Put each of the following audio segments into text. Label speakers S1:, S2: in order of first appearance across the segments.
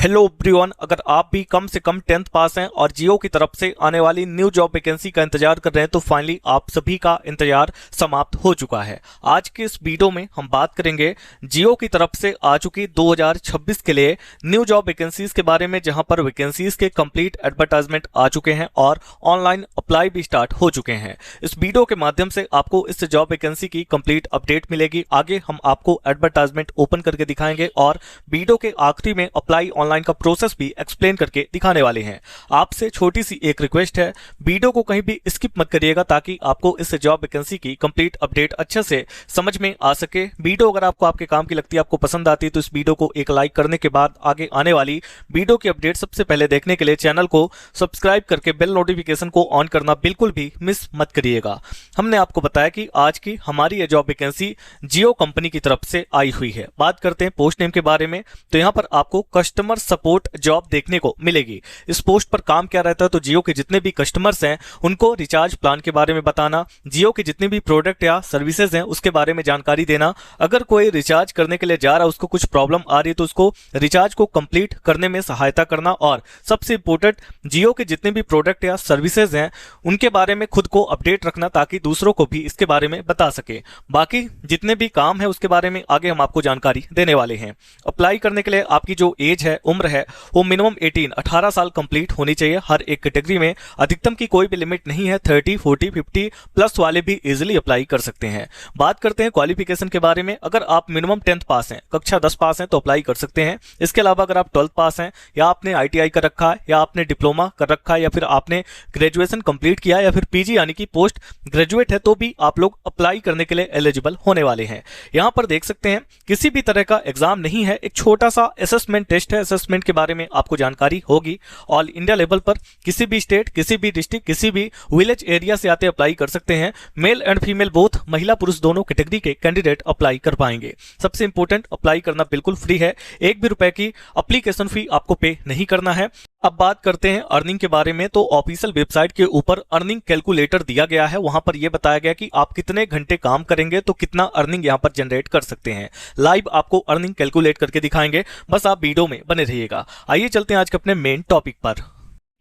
S1: Hello everyone, अगर आप भी कम से कम 10th पास हैं और जियो की तरफ से आने वाली न्यू जॉब वैकेंसी का इंतजार कर रहे हैं तो फाइनली आप सभी का इंतजार समाप्त हो चुका है। आज के इस वीडियो में हम बात करेंगे जियो की तरफ से आ चुकी 2026 के लिए न्यू जॉब वैकेंसीज के बारे में, जहां पर वैकेंसीज के कंप्लीट एडवर्टाइजमेंट आ चुके हैं और ऑनलाइन अप्लाई भी स्टार्ट हो चुके हैं। इस वीडियो के माध्यम से आपको इस जॉब वैकेंसी की कंप्लीट अपडेट मिलेगी। आगे हम आपको एडवर्टाइजमेंट ओपन करके दिखाएंगे और वीडियो के आखिरी में अप्लाई ऑनलाइन का प्रोसेस भी एक्सप्लेन करके दिखाने वाले हैं। आपसे छोटी सी एक रिक्वेस्ट है, वीडियो को कहीं भी स्किप मत करिएगा ताकि आपको इस जॉब वैकेंसी की कंप्लीट अपडेट अच्छे से समझ में आ सके। वीडियो अगर आपको आपके काम की लगती है, आपको पसंद आती है, तो इस वीडियो को एक लाइक करने के बाद आगे आने वाली वीडियो की अपडेट सबसे पहले देखने के लिए चैनल को सब्सक्राइब करके बेल नोटिफिकेशन को ऑन करना बिल्कुल भी मिस मत करिएगा। हमने आपको बताया कि आज की हमारी ये जॉब वैकेंसी जियो कंपनी की तरफ से आई हुई है। बात करते हैं पोस्ट नेम के बारे में, तो यहाँ पर आपको कस्टमर सपोर्ट जॉब देखने को मिलेगी। इस पोस्ट पर काम क्या रहता है, तो जियो के जितने भी कस्टमर्स हैं उनको रिचार्ज प्लान के बारे में बताना, जियो के जितने भी प्रोडक्ट या सर्विसेज हैं उसके बारे में जानकारी देना। अगर कोई रिचार्ज करने के लिए जा रहा है, उसको कुछ प्रॉब्लम आ रही है, तो उसको रिचार्ज को कंप्लीट करने में सहायता करना। और सबसे इंपॉर्टेंट, जियो के जितने भी प्रोडक्ट या सर्विसेज हैं उनके बारे में खुद को अपडेट रखना ताकि दूसरों को भी इसके बारे में बता सके। बाकी जितने भी काम है उसके बारे में आगे हम आपको जानकारी देने वाले हैं। अप्लाई करने के लिए आपकी जो एज है, उम्र है, वो मिनिमम 18 साल कंप्लीट होनी चाहिए। हर एक कैटेगरी में अधिकतम की कोई भी लिमिट नहीं है। 30, 40, 50 प्लस वाले भी इजीली अप्लाई कर सकते हैं। बात करते हैं क्वालिफिकेशन के बारे में। अगर आप मिनिमम 10th पास हैं, कक्षा 10 पास हैं, तो अप्लाई कर सकते हैं। इसके अलावा अगर आप 12th पास हैं या आपने ITI कर रखा है या आपने डिप्लोमा कर रखा है या फिर आपने ग्रेजुएशन कंप्लीट किया या फिर PG यानी कि पोस्ट ग्रेजुएट है, तो भी आप लोग अप्लाई करने के लिए एलिजिबल होने वाले हैं। यहां पर देख सकते हैं किसी भी तरह का एग्जाम नहीं है, एक छोटा सा असेसमेंट टेस्ट है। असेसमेंट के बारे में आपको जानकारी होगी। ऑल इंडिया लेवल पर किसी भी स्टेट, किसी भी डिस्ट्रिक्ट, किसी भी विलेज एरिया से आते अप्लाई कर सकते हैं। मेल एंड फीमेल बोथ, महिला पुरुष दोनों कैटेगरी के कैंडिडेट अप्लाई कर पाएंगे। सबसे इंपॉर्टेंट, अप्लाई करना बिल्कुल फ्री है। 1 भी रुपए की एप्लीकेशन फी आपको पे नहीं करना है। अब बात करते हैं अर्निंग के बारे में, तो ऑफिशियल वेबसाइट के ऊपर अर्निंग कैलकुलेटर दिया गया है। वहां पर यह बताया गया कि आप कितने घंटे काम करेंगे तो कितना अर्निंग यहां पर जनरेट कर सकते हैं। लाइव आपको अर्निंग कैलकुलेट करके दिखाएंगे, बस आप वीडियो में बने रहिएगा। आइए चलते हैं आज के अपने मेन टॉपिक पर।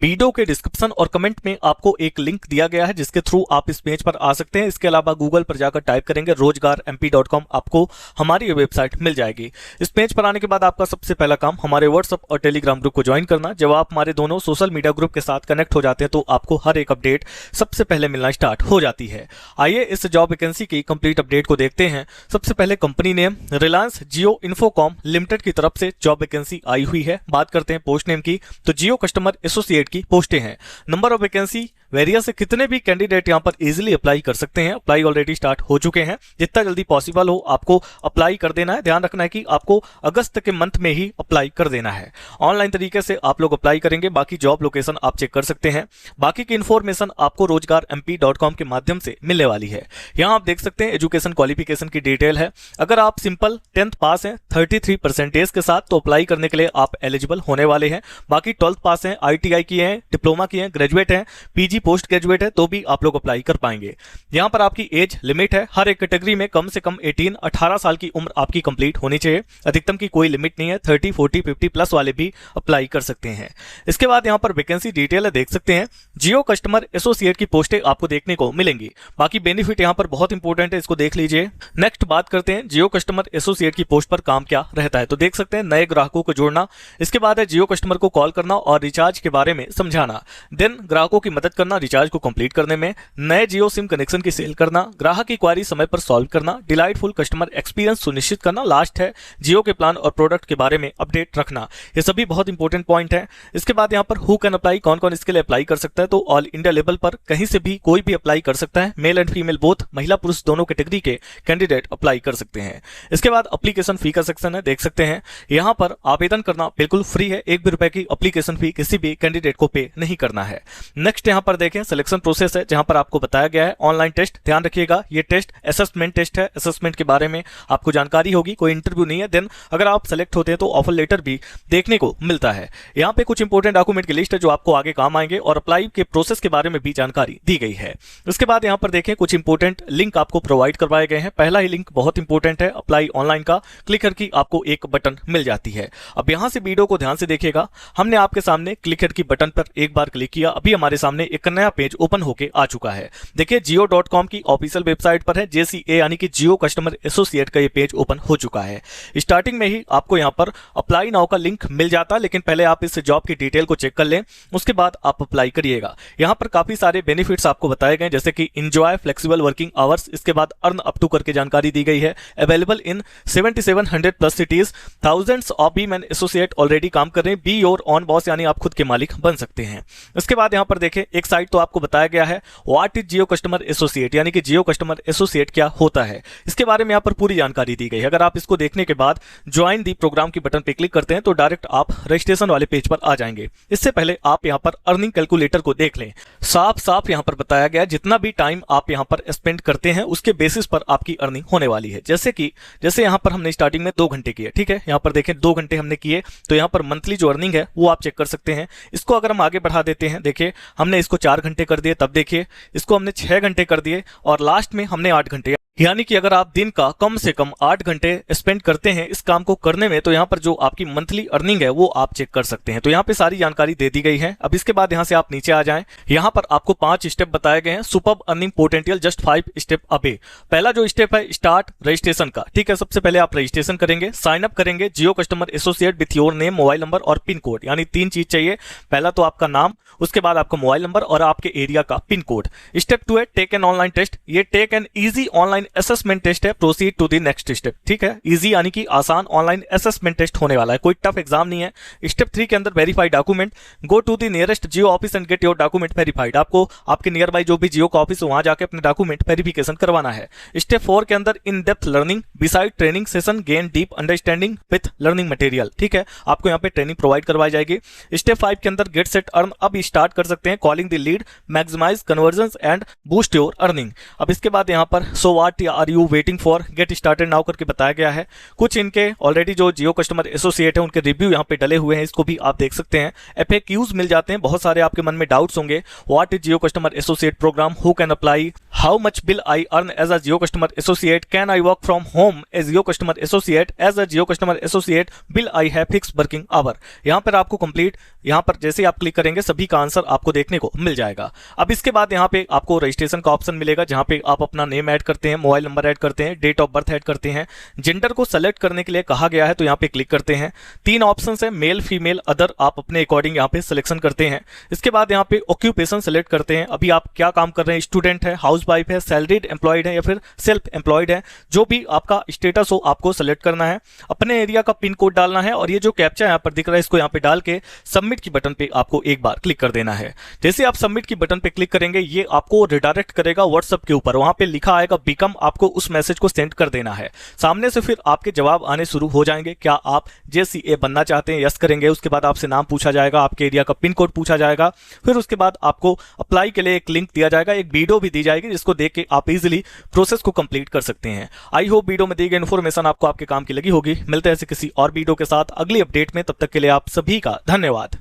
S1: वीडियो के डिस्क्रिप्शन और कमेंट में आपको एक लिंक दिया गया है जिसके थ्रू आप इस पेज पर आ सकते हैं। इसके अलावा गूगल पर जाकर टाइप करेंगे rozgarmp.com, आपको हमारी ये वेबसाइट मिल जाएगी। इस पेज पर आने के बाद आपका सबसे पहला काम हमारे व्हाट्सएप और टेलीग्राम ग्रुप को ज्वाइन करना। जब आप हमारे दोनों सोशल मीडिया ग्रुप के साथ कनेक्ट हो जाते हैं तो आपको हर एक अपडेट सबसे पहले मिलना स्टार्ट हो जाती है। आइए इस जॉब वैकेंसी की कंप्लीट अपडेट को देखते हैं। सबसे पहले कंपनी नेम रिलायंस जियो इन्फोकॉम लिमिटेड की तरफ से जॉब वैकेंसी आई हुई है। बात करते हैं पोस्ट नेम की, तो जियो कस्टमर एसोसिएट की पोस्टें हैं। नंबर ऑफ वैकेंसी वेरियस से कितने भी कैंडिडेट यहां पर इजीली अप्लाई कर सकते हैं। अप्लाई ऑलरेडी स्टार्ट हो चुके हैं। जितना जल्दी पॉसिबल हो आपको अप्लाई कर देना है। ध्यान रखना है कि आपको अगस्त के मंथ में ही अप्लाई कर देना है। ऑनलाइन तरीके से आप लोग अप्लाई करेंगे। बाकी जॉब लोकेशन आप चेक कर सकते हैं। बाकी की इंफॉर्मेशन आपको rozgarmp.com के माध्यम से मिलने वाली है। यहां आप देख सकते हैं एजुकेशन क्वालिफिकेशन की डिटेल है। अगर आप सिंपल 10th पास हैं 33% के साथ, तो अप्लाई करने के लिए आप एलिजिबल होने वाले हैं। बाकी 12th पास हैं, ITI किए हैं, डिप्लोमा किए हैं, ग्रेजुएट हैं, PG पोस्ट ग्रेजुएट है, तो भी आप लोग अप्लाई कर पाएंगे। यहां पर आपकी एज लिमिट है। हर एक कैटेगरी में कम से कम 18 साल की उम्र आपकी कंप्लीट होनी चाहिए। अधिकतम की कोई लिमिट नहीं है। 30, 40, 50 प्लस वाले भी अप्लाई कर सकते हैं। इसके बाद यहां पर वैकेंसी डिटेल है, देख सकते हैं। जियो कस्टमर एसोसिएट की पोस्टें आपको देखने को मिलेंगी। बाकी बेनिफिट यहां पर बहुत इंपॉर्टेंट है, इसको देख लीजिए। नेक्स्ट बात करते हैं जियो कस्टमर एसोसिएट की पोस्ट पर काम क्या रहता है, तो देख सकते हैं नए ग्राहकों को जोड़ना। इसके बाद है जियो कस्टमर को कॉल करना और रिचार्ज के बारे में समझाना। देन ग्राहकों की मदद करना रिचार्ज को कंप्लीट करने में। नए जियो सिम कनेक्शन की सेल करना। ग्राहक की क्वारी समय पर सॉल्व करना। डिलाइटफुल कस्टमर एक्सपीरियंस सुनिश्चित करना। लास्ट है जियो के प्लान और प्रोडक्ट के बारे में अपडेट रखना। ये सभी बहुत इंपॉर्टेंट पॉइंट है। इसके बाद यहाँ पर हु कैन अप्लाई, कौन कौन इसके लिए अप्लाई कर सकता है, तो ऑल इंडिया लेवल पर कहीं से भी कोई भी अप्लाई कर सकता है। मेल एंड फीमेल बोथ, महिला पुरुष दोनों कैटेगरी के कैंडिडेट अप्लाई कर सकते हैं। इसके बाद एप्लीकेशन फी का सेक्शन है, देख सकते हैं। यहाँ पर आवेदन करना बिल्कुल फ्री है। 1 भी रुपए की एप्लीकेशन फी किसी भी कैंडिडेट को पे नहीं करना है। नेक्स्ट यहाँ पर देखें सिलेक्शन प्रोसेस है, जहां पर आपको बताया गया है ऑनलाइन टेस्ट। ध्यान रखिएगा ये टेस्ट असेसमेंट टेस्ट है, असेसमेंट के बारे में आपको जानकारी होगी, कोई इंटरव्यू नहीं है। देन अगर आप सेलेक्ट होते हैं तो ऑफर लेटर भी देखने को मिलता है। यहाँ पे कुछ इंपॉर्टेंट डॉक्यूमेंट की लिस्ट है जो आपको आगे काम आएंगे, और अप्लाई के प्रोसेस के बारे में भी जानकारी दी गई है। उसके बाद यहाँ पर देखें कुछ इंपॉर्टेंट लिंक आपको प्रोवाइड करवाए गए हैं। पहला ही लिंक बहुत इंपॉर्टेंट है, अप्लाई ऑनलाइन का। क्लिक करके आपको एक बटन मिल जाती है। अब यहाँ से वीडियो को ध्यान से देखिएगा। हमने आपके सामने क्लिक करके बटन पर एक बार क्लिक किया, अभी हमारे सामने एक नया पेज ओपन होके आ चुका है। देखिए jio.com की ऑफिशियल वेबसाइट पर है, JCA यानी कि जियो कस्टमर एसोसिएट का ये पेज ओपन हो चुका है। स्टार्टिंग में ही आपको यहाँ पर अप्लाई नाउ का लिंक मिल जाता है, लेकिन पहले आप इस जॉब की डिटेल को चेक कर लें, उसके बाद आप अप्लाई करिएगा। यहाँ पर काफी सारे बेनिफिट्स आपको बताए गए, जैसे कि इंजॉय फ्लेक्सिबल वर्किंग आवर्स, इसके बाद अर्न अप टू करके जानकारी दी गई है। Available in 7700 plus cities, thousands of B man associate already काम कर रहे हैं। बी योर ऑन बॉस, यानी आप खुद के मालिक बन सकते हैं। इसके बाद यहाँ पर देखें एक साइट तो आपको बताया गया है what is Jio customer associate, यानी कि जियो कस्टमर एसोसिएट क्या होता है, इसके बारे में यहाँ पर पूरी जानकारी दी गई है। अगर आप इसको देखने के बाद ज्वाइन दी प्रोग्राम की बटन पे क्लिक करते हैं तो डायरेक्ट आप रजिस्ट्रेशन वाले पेज पर आ जाएंगे। इससे पहले आप यहाँ पर अर्निंग कैलकुलेटर को देख लें। साफ साफ यहाँ पर बताया गया जितना भी टाइम आप यहाँ पर स्पेंड करते हैं उसके बेसिस पर आपकी अर्निंग होने वाली है। जैसे यहाँ पर हमने स्टार्टिंग में 2 घंटे किए, ठीक है, यहाँ पर देखें 2 घंटे हमने किए, तो यहाँ पर मंथली जो अर्निंग है वो आप चेक कर सकते हैं। इसको अगर हम आगे बढ़ा देते हैं, देखिए हमने इसको 4 घंटे कर दिए, तब देखिए इसको हमने 6 घंटे कर दिए, और लास्ट में हमने 8 घंटे, यानी कि अगर आप दिन का कम से कम 8 घंटे स्पेंड करते हैं इस काम को करने में, तो यहाँ पर जो आपकी मंथली अर्निंग है वो आप चेक कर सकते हैं। तो यहाँ पे सारी जानकारी दे दी गई है। अब इसके बाद यहाँ से आप नीचे आ जाएं, यहाँ पर आपको 5 स्टेप बताए गए हैं। Superb earning potential just 5 step away. पहला जो स्टेप है स्टार्ट रजिस्ट्रेशन का, ठीक है। सबसे पहले आप रजिस्ट्रेशन करेंगे, साइन अप करेंगे Jio customer associate with your name, mobile number और पिन कोड, यानी 3 चीज चाहिए। पहला तो आपका नाम, उसके बाद आपका मोबाइल नंबर और आपके एरिया का पिन कोड। स्टेप 2 है टेक एन ऑनलाइन टेस्ट। ये take an easy online assessment test है, proceed to the next step, ठीक है। इजी यानी कि आसान ऑनलाइन असेसमेंट टेस्ट होने वाला है, कोई टफ एग्जाम नहीं है। स्टेप 3 के अंदर verify document, go to the nearest Jio office and get your document verified. आपको आपके नियर बाई जो भी जियो का ऑफिस है वहां जाके अपने डॉक्यूमेंट वेरिफिकेशन करवाना है। स्टेप 4 के अंदर in depth learning beside training session gain deep understanding with learning material, ठीक है, आपको यहाँ पे ट्रेनिंग प्रोवाइड करवाई जाएगी। स्टेप 5 के अंदर गेट सेट अर्न, अब स्टार्ट कर सकते हैं calling the lead, maximize conversion and boost your earning. अब इसके बाद यहाँ पर so what are you waiting for, get started now करके बताया गया है। कुछ इनके ऑलरेडी जो जियो कस्टमर एसोसिएट है उनके रिव्यू यहाँ पे डले हुए हैं, इसको भी आप देख सकते हैं। FAQs मिल जाते हैं, बहुत सारे आपके मन में डाउट्स होंगे। What is Jio customer associate programme, who can apply, how much will I earn as a Jio customer associate, can I work from home as Jio customer associate, as a Jio customer associate will I have fix working hour. यहाँ पर आपको complete, यहाँ पर जैसे आप click करेंगे सभी का आंसर आपको देखने को मिल जाएगा। अब इसके बाद यहाँ पे आपको रजिस्ट्रेशन का ऑप्शन मिलेगा, जहाँ पे आप अपना नेम ऐड करते हैं, मोबाइल नंबर ऐड करते हैं, डेट ऑफ बर्थ ऐड करते हैं। जेंडर को सेलेक्ट करने के लिए कहा गया है, तो यहाँ पे क्लिक करते हैं। 3 ऑप्शन है, मेल फीमेल अदर, आप अपने अकॉर्डिंग यहाँ पे सिलेक्शन करते हैं। इसके बाद यहाँ पे ऑक्यूपेशन सेलेक्ट करते हैं, अभी आप क्या काम कर रहे हैं, स्टूडेंट है, हाउस वाइफ है, सैलरीड एम्प्लॉयड है या फिर सेल्फ एम्प्लॉयड है, जो भी आपका स्टेटस हो आपको सेलेक्ट करना है। अपने एरिया का पिन कोड डालना है, और ये जो कैप्चा यहाँ पर दिख रहा है इसको यहाँ पे डाल के सबमिट की बटन पे आपको एक बार क्लिक कर देना है। जैसे आप सबमिट की बटन पे क्लिक करेंगे ये आपको रिडायरेक्ट करेगा व्हाट्सएप के ऊपर, वहां पे लिखा आएगा बिकम, आपको उस मैसेज को सेंड कर देना है। सामने से फिर आपके जवाब आने शुरू हो जाएंगे। क्या आप JCA बनना चाहते हैं, यस करेंगे। उसके बाद आपसे नाम पूछा जाएगा, आपके एरिया का पिन कोड पूछा जाएगा, फिर उसके बाद आपको अप्लाई के लिए एक लिंक दिया जाएगा, एक वीडियो भी दी जाएगी जिसको देख के आप इजीली प्रोसेस को कंप्लीट कर सकते हैं। आई होप वीडियो में दी गई इन्फॉर्मेशन आपको आपके काम की लगी होगी। मिलते हैं ऐसे किसी और वीडियो के साथ अगली अपडेट में, तब तक के लिए आप सभी का धन्यवाद।